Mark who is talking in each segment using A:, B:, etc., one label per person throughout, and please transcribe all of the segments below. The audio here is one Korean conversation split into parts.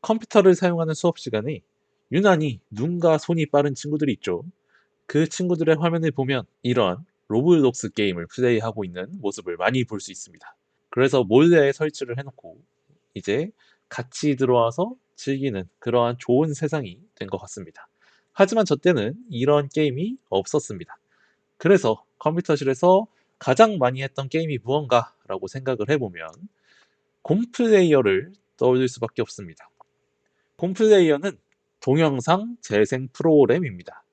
A: 컴퓨터를 사용하는 수업 시간에 유난히 눈과 손이 빠른 친구들이 있죠. 그 친구들의 화면을 보면 이러한 로블록스 게임을 플레이하고 있는 모습을 많이 볼 수 있습니다. 그래서 몰래 설치를 해놓고 이제 같이 들어와서 즐기는 그러한 좋은 세상이 된 것 같습니다. 하지만 저 때는 이런 게임이 없었습니다. 그래서 컴퓨터실에서 가장 많이 했던 게임이 무언가라고 생각을 해보면 곰플레이어를 떠올릴 수밖에 없습니다. 곰플레이어는 동영상 재생 프로그램입니다.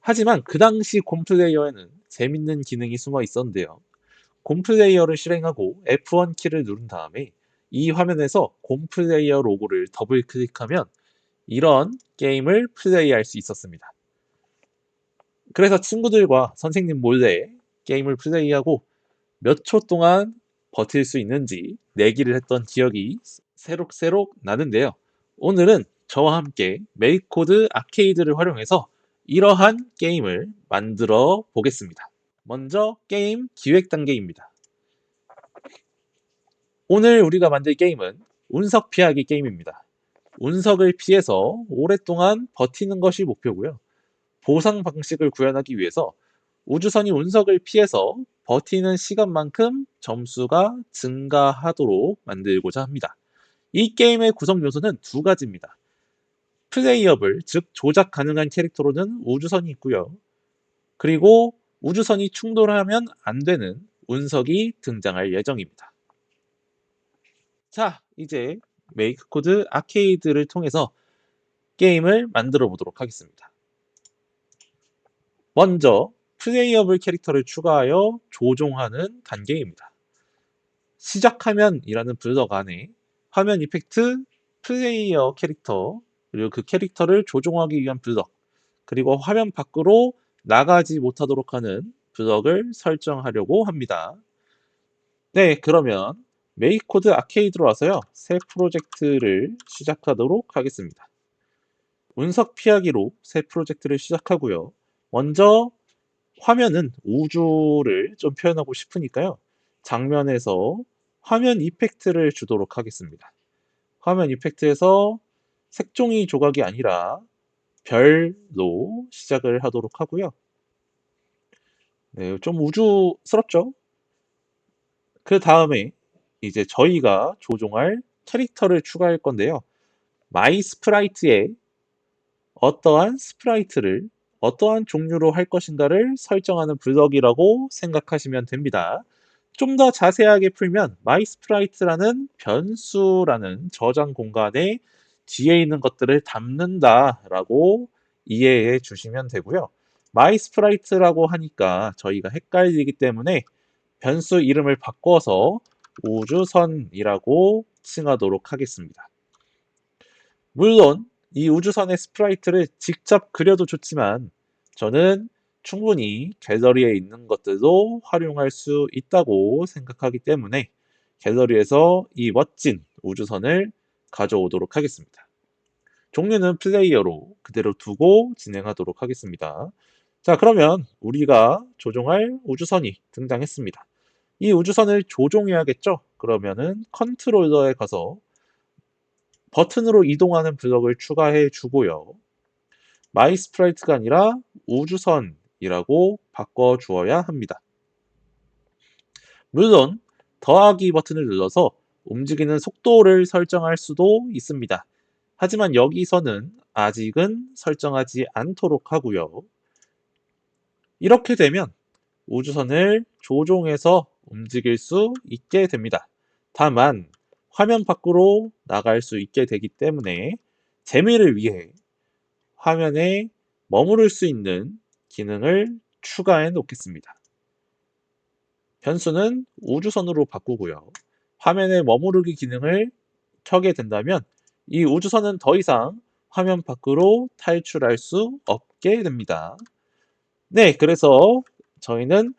A: 하지만 그 당시 곰플레이어에는 재밌는 기능이 숨어 있었는데요. 곰플레이어를 실행하고 F1 키를 누른 다음에 이 화면에서 곰플레이어 로고를 더블 클릭하면 이런 게임을 플레이할 수 있었습니다. 그래서 친구들과 선생님 몰래 게임을 플레이하고 몇 초 동안 버틸 수 있는지 내기를 했던 기억이 새록새록 나는데요. 오늘은 저와 함께 메이코드 아케이드를 활용해서 이러한 게임을 만들어 보겠습니다. 먼저 게임 기획 단계입니다. 오늘 우리가 만들 게임은 운석 피하기 게임입니다. 운석을 피해서 오랫동안 버티는 것이 목표고요. 보상 방식을 구현하기 위해서 우주선이 운석을 피해서 버티는 시간만큼 점수가 증가하도록 만들고자 합니다. 이 게임의 구성 요소는 두 가지입니다. 플레이어블, 즉 조작 가능한 캐릭터로는 우주선이 있고요. 그리고 우주선이 충돌하면 안 되는 운석이 등장할 예정입니다. 자, 이제 메이크코드 아케이드를 통해서 게임을 만들어 보도록 하겠습니다. 먼저 플레이어블 캐릭터를 추가하여 조종하는 단계입니다. 시작화면이라는 블럭 안에 화면 이펙트, 플레이어 캐릭터, 그리고 그 캐릭터를 조종하기 위한 블럭, 그리고 화면 밖으로 나가지 못하도록 하는 블럭을 설정하려고 합니다. 네, 그러면 메이코드 아케이드로 와서요. 새 프로젝트를 시작하도록 하겠습니다. 운석 피하기로 새 프로젝트를 시작하고요. 먼저 화면은 우주를 좀 표현하고 싶으니까요. 장면에서 화면 이펙트를 주도록 하겠습니다. 화면 이펙트에서 색종이 조각이 아니라 별로 시작을 하도록 하고요. 네, 좀 우주스럽죠? 그 다음에 이제 저희가 조종할 캐릭터를 추가할 건데요. 마이 스프라이트에 어떠한 스프라이트를 어떠한 종류로 할 것인가를 설정하는 블럭이라고 생각하시면 됩니다. 좀 더 자세하게 풀면 mySprite라는 변수라는 저장 공간에 뒤에 있는 것들을 담는다라고 이해해 주시면 되고요. mySprite라고 하니까 저희가 헷갈리기 때문에 변수 이름을 바꿔서 우주선이라고 칭하도록 하겠습니다. 물론 이 우주선의 스프라이트를 직접 그려도 좋지만 저는 충분히 갤러리에 있는 것들도 활용할 수 있다고 생각하기 때문에 갤러리에서 이 멋진 우주선을 가져오도록 하겠습니다. 종류는 플레이어로 그대로 두고 진행하도록 하겠습니다. 자, 그러면 우리가 조종할 우주선이 등장했습니다. 이 우주선을 조종해야겠죠? 그러면은 컨트롤러에 가서 버튼으로 이동하는 블럭을 추가해 주고요. 마이 스프라이트가 아니라 우주선이라고 바꿔 주어야 합니다. 물론 더하기 버튼을 눌러서 움직이는 속도를 설정할 수도 있습니다. 하지만 여기서는 아직은 설정하지 않도록 하고요. 이렇게 되면 우주선을 조종해서 움직일 수 있게 됩니다. 다만 화면 밖으로 나갈 수 있게 되기 때문에 재미를 위해 화면에 머무를 수 있는 기능을 추가해 놓겠습니다. 변수는 우주선으로 바꾸고요. 화면에 머무르기 기능을 켜게 된다면 이 우주선은 더 이상 화면 밖으로 탈출할 수 없게 됩니다. 네, 그래서 저희는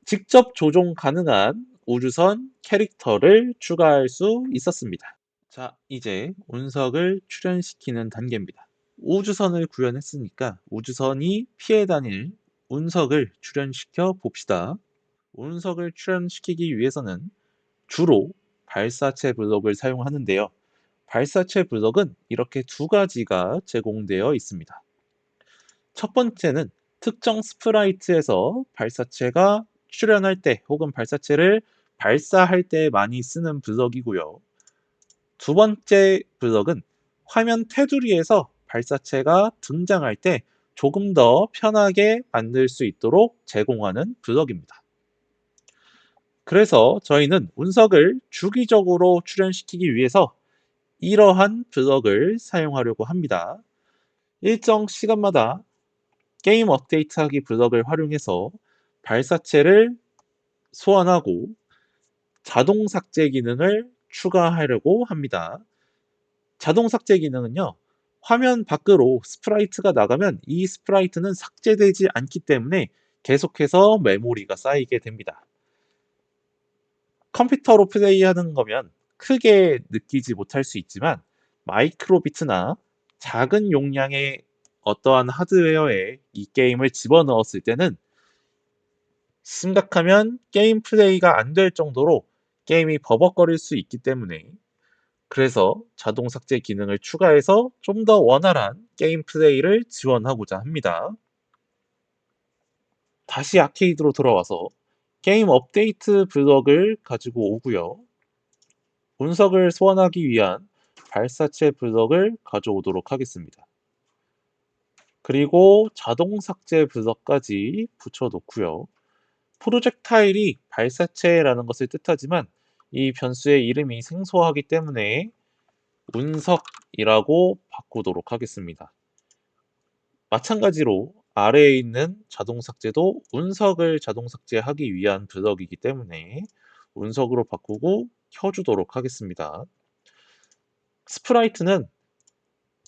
A: 직접 조종 가능한 우주선 캐릭터를 추가할 수 있었습니다. 자, 이제 운석을 출현시키는 단계입니다. 우주선을 구현했으니까 우주선이 피해 다닐 운석을 출현시켜 봅시다. 운석을 출현시키기 위해서는 주로 발사체 블록을 사용하는데요. 발사체 블럭은 이렇게 두 가지가 제공되어 있습니다. 첫 번째는 특정 스프라이트에서 발사체가 출현할 때 혹은 발사체를 발사할 때 많이 쓰는 블럭이고요. 두 번째 블럭은 화면 테두리에서 발사체가 등장할 때 조금 더 편하게 만들 수 있도록 제공하는 블럭입니다. 그래서 저희는 운석을 주기적으로 출현시키기 위해서 이러한 블럭을 사용하려고 합니다. 일정 시간마다 게임 업데이트하기 블럭을 활용해서 발사체를 소환하고 자동 삭제 기능을 추가하려고 합니다. 자동 삭제 기능은요, 화면 밖으로 스프라이트가 나가면 이 스프라이트는 삭제되지 않기 때문에 계속해서 메모리가 쌓이게 됩니다. 컴퓨터로 플레이하는 거면 크게 느끼지 못할 수 있지만 마이크로비트나 작은 용량의 어떠한 하드웨어에 이 게임을 집어넣었을 때는 심각하면 게임 플레이가 안 될 정도로 게임이 버벅거릴 수 있기 때문에 그래서 자동 삭제 기능을 추가해서 좀 더 원활한 게임 플레이를 지원하고자 합니다. 다시 아케이드로 돌아와서 게임 업데이트 블럭을 가지고 오고요. 운석을 소환하기 위한 발사체 블럭을 가져오도록 하겠습니다. 그리고 자동 삭제 블럭까지 붙여놓고요. 프로젝타일이 발사체라는 것을 뜻하지만 이 변수의 이름이 생소하기 때문에 운석이라고 바꾸도록 하겠습니다. 마찬가지로 아래에 있는 자동 삭제도 운석을 자동 삭제하기 위한 블럭이기 때문에 운석으로 바꾸고 켜주도록 하겠습니다. 스프라이트는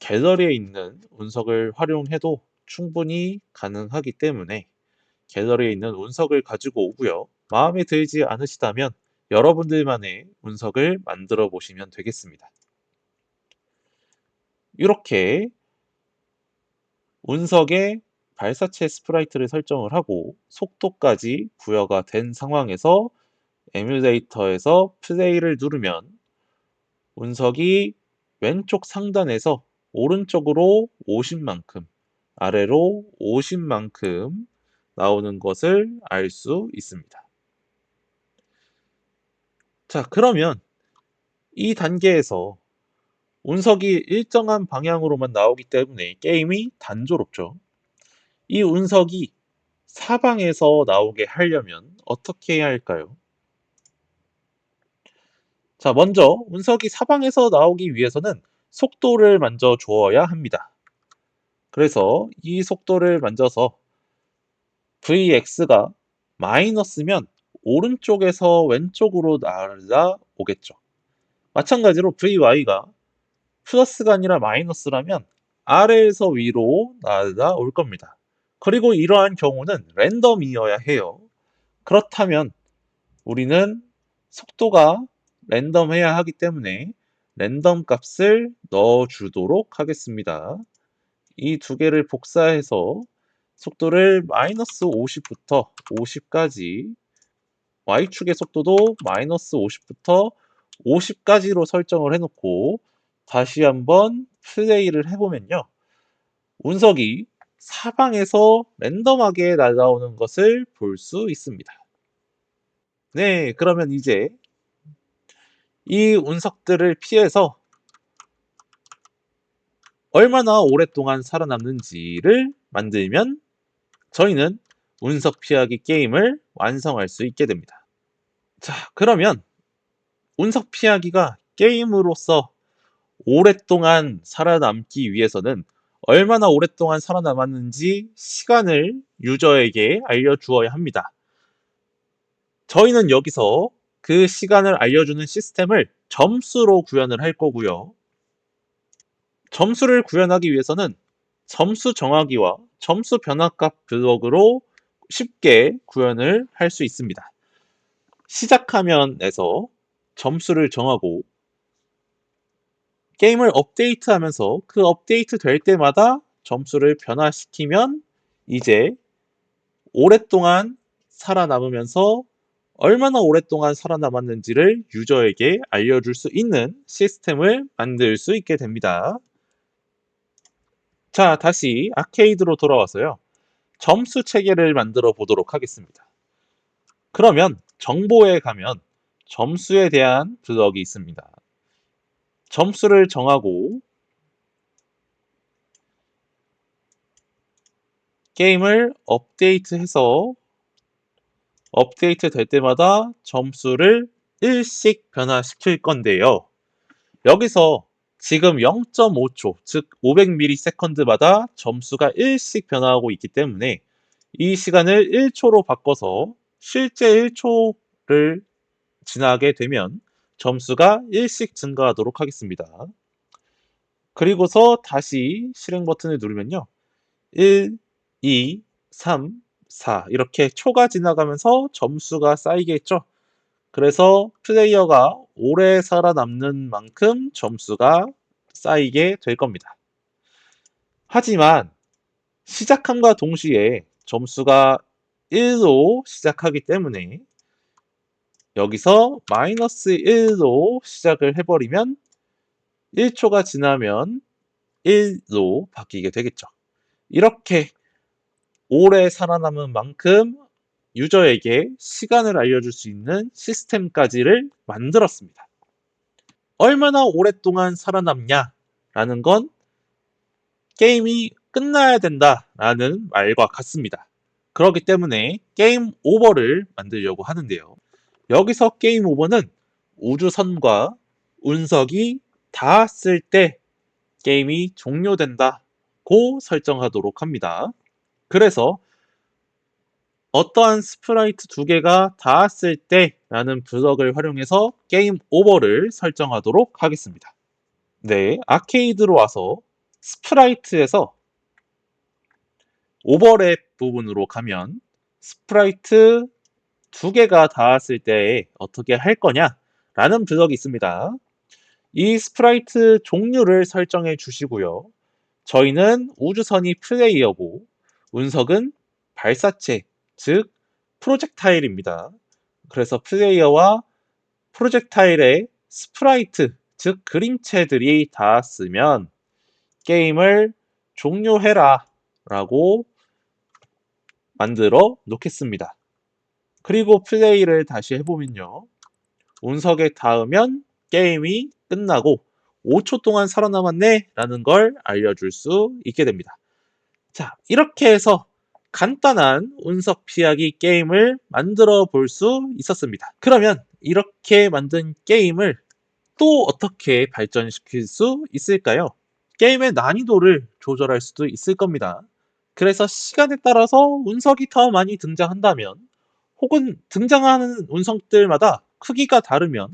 A: 갤러리에 있는 운석을 활용해도 충분히 가능하기 때문에 갤러리에 있는 운석을 가지고 오고요. 마음에 들지 않으시다면 여러분들만의 운석을 만들어 보시면 되겠습니다. 이렇게 운석에 발사체 스프라이트를 설정을 하고 속도까지 부여가 된 상황에서 에뮬레이터에서 플레이를 누르면 운석이 왼쪽 상단에서 오른쪽으로 50만큼, 아래로 50만큼 나오는 것을 알 수 있습니다. 자, 그러면 이 단계에서 운석이 일정한 방향으로만 나오기 때문에 게임이 단조롭죠. 이 운석이 사방에서 나오게 하려면 어떻게 해야 할까요? 자, 먼저 운석이 사방에서 나오기 위해서는 속도를 먼저 주어야 합니다. 그래서 이 속도를 만져서 Vx가 마이너스면 오른쪽에서 왼쪽으로 날아오겠죠. 마찬가지로 Vy가 플러스가 아니라 마이너스라면 아래에서 위로 날아올 겁니다. 그리고 이러한 경우는 랜덤이어야 해요. 그렇다면 우리는 속도가 랜덤해야 하기 때문에 랜덤 값을 넣어주도록 하겠습니다. 이 두 개를 복사해서 속도를 마이너스 50부터 50까지 Y축의 속도도 마이너스 50부터 50까지로 설정을 해놓고 다시 한번 플레이를 해보면요. 운석이 사방에서 랜덤하게 날아오는 것을 볼 수 있습니다. 네, 그러면 이제 이 운석들을 피해서 얼마나 오랫동안 살아남는지를 만들면 저희는 운석 피하기 게임을 완성할 수 있게 됩니다. 자, 그러면 운석 피하기가 게임으로서 오랫동안 살아남기 위해서는 얼마나 오랫동안 살아남았는지 시간을 유저에게 알려주어야 합니다. 저희는 여기서 그 시간을 알려주는 시스템을 점수로 구현을 할 거고요. 점수를 구현하기 위해서는 점수 정하기와 점수 변화값 블록으로 쉽게 구현을 할 수 있습니다. 시작 화면에서 점수를 정하고 게임을 업데이트하면서 그 업데이트 될 때마다 점수를 변화시키면 이제 오랫동안 살아남으면서 얼마나 오랫동안 살아남았는지를 유저에게 알려줄 수 있는 시스템을 만들 수 있게 됩니다. 자, 다시 아케이드로 돌아와서요. 점수 체계를 만들어 보도록 하겠습니다. 그러면 정보에 가면 점수에 대한 블럭이 있습니다. 점수를 정하고 게임을 업데이트해서 업데이트 될 때마다 점수를 1씩 변화시킬 건데요. 여기서 지금 0.5초, 즉 500ms마다 점수가 1씩 변화하고 있기 때문에 이 시간을 1초로 바꿔서 실제 1초를 지나게 되면 점수가 1씩 증가하도록 하겠습니다. 그리고서 다시 실행 버튼을 누르면요. 1, 2, 3, 4 이렇게 초가 지나가면서 점수가 쌓이겠죠. 그래서 플레이어가 오래 살아남는 만큼 점수가 쌓이게 될 겁니다. 하지만 시작함과 동시에 점수가 1로 시작하기 때문에 여기서 마이너스 1로 시작을 해버리면 1초가 지나면 1로 바뀌게 되겠죠. 이렇게 오래 살아남은 만큼 유저에게 시간을 알려줄 수 있는 시스템까지를 만들었습니다. 얼마나 오랫동안 살아남냐라는 건 게임이 끝나야 된다라는 말과 같습니다. 그렇기 때문에 게임 오버를 만들려고 하는데요. 여기서 게임 오버는 우주선과 운석이 닿았을 때 게임이 종료된다고 설정하도록 합니다. 그래서 어떠한 스프라이트 두 개가 닿았을 때라는 블럭을 활용해서 게임 오버를 설정하도록 하겠습니다. 네, 아케이드로 와서 스프라이트에서 오버랩 부분으로 가면 스프라이트 두 개가 닿았을 때 어떻게 할 거냐라는 블럭이 있습니다. 이 스프라이트 종류를 설정해 주시고요. 저희는 우주선이 플레이어고 운석은 발사체, 즉 프로젝타일입니다. 그래서 플레이어와 프로젝타일의 스프라이트, 즉 그림체들이 닿았으면 게임을 종료해라 라고 만들어 놓겠습니다. 그리고 플레이를 다시 해보면요. 운석에 닿으면 게임이 끝나고 5초 동안 살아남았네 라는 걸 알려줄 수 있게 됩니다. 자, 이렇게 해서 간단한 운석 피하기 게임을 만들어 볼 수 있었습니다. 그러면 이렇게 만든 게임을 또 어떻게 발전시킬 수 있을까요? 게임의 난이도를 조절할 수도 있을 겁니다. 그래서 시간에 따라서 운석이 더 많이 등장한다면 혹은 등장하는 운석들마다 크기가 다르면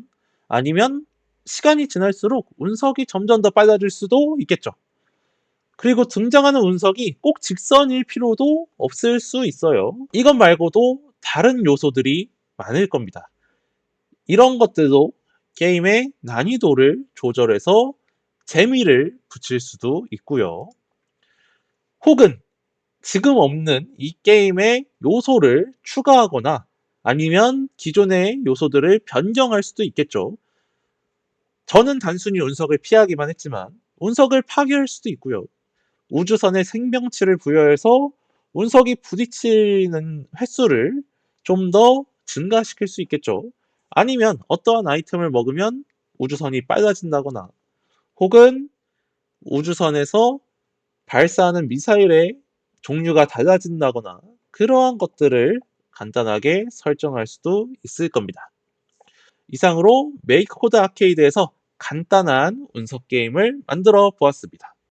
A: 아니면 시간이 지날수록 운석이 점점 더 빨라질 수도 있겠죠. 그리고 등장하는 운석이 꼭 직선일 필요도 없을 수 있어요. 이것 말고도 다른 요소들이 많을 겁니다. 이런 것들도 게임의 난이도를 조절해서 재미를 붙일 수도 있고요. 혹은 지금 없는 이 게임의 요소를 추가하거나 아니면 기존의 요소들을 변경할 수도 있겠죠. 저는 단순히 운석을 피하기만 했지만 운석을 파괴할 수도 있고요. 우주선의 생명치를 부여해서 운석이 부딪히는 횟수를 좀 더 증가시킬 수 있겠죠. 아니면 어떠한 아이템을 먹으면 우주선이 빨라진다거나 혹은 우주선에서 발사하는 미사일의 종류가 달라진다거나 그러한 것들을 간단하게 설정할 수도 있을 겁니다. 이상으로 메이크 코드 아케이드에서 간단한 운석 게임을 만들어 보았습니다.